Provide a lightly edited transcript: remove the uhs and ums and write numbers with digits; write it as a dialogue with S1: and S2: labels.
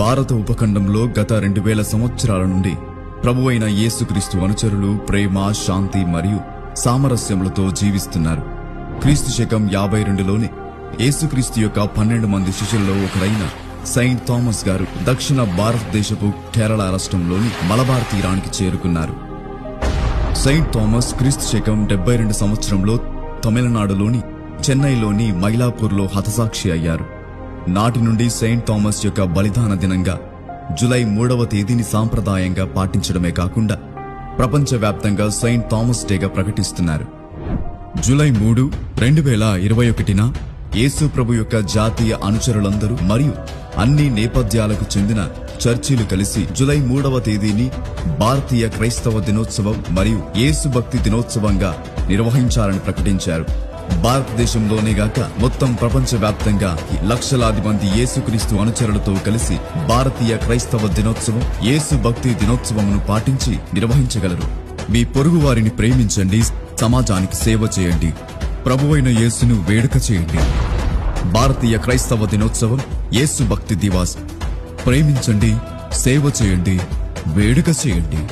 S1: భారత ఉపఖండంలో గత 2000 సంవత్సరాల నుండి ప్రభువైన యేసుక్రీస్తు అనుచరులు ప్రేమ, శాంతి మరియు సామరస్యములతో జీవిస్తున్నారు. క్రీస్తు శకం 52లోనే యేసుక్రీస్తు యొక్క 12 మంది శిష్యుల్లో ఒకరైన సెయింట్ థామస్ గారు దక్షిణ భారతదేశపు కేరళ రాష్ట్రంలోని మలబార్ తీరానికి చేరుకున్నారు. సెయింట్ థామస్ క్రీస్తు శకం 72 సంవత్సరంలో తమిళనాడులోని చెన్నైలోని మైలాపూర్లో హతసాక్షి అయ్యారు. నాటి నుండి సెయింట్ థామస్ యొక్క బలిదాన దినంగా జూలై 3వ తేదీని సాంప్రదాయంగా పాటించడమే కాకుండా ప్రపంచవ్యాప్తంగా సెయింట్ థామస్ డేగా ప్రకటిస్తున్నారు. జూలై 3, 2021న యేసు ప్రభు యొక్క జాతీయ అనుచరులందరూ మరియు అన్ని నేపథ్యాలకు చెందిన చర్చిలు కలిసి జూలై 3వ తేదీని భారతీయ క్రైస్తవ దినోత్సవం మరియు యేసు భక్తి దినోత్సవంగా నిర్వహించాలని ప్రకటించారు. భారతదేశంలోనే గాక మొత్తం ప్రపంచవ్యాప్తంగా లక్షలాది మంది యేసుక్రీస్తు అనుచరులతో కలిసి భారతీయ క్రైస్తవ దినోత్సవం, యేసు భక్తి దినోత్సవమును పాటించి నిర్వహించగలరు. మీ పొరుగు వారిని ప్రేమించండి, సమాజానికి సేవ చేయండి, ప్రభువైన యేసును వేడుక చేయండి. భారతీయ క్రైస్తవ దినోత్సవం, యేసు భక్తి దివాస్. ప్రేమించండి, సేవ చేయండి, వేడుక చేయండి.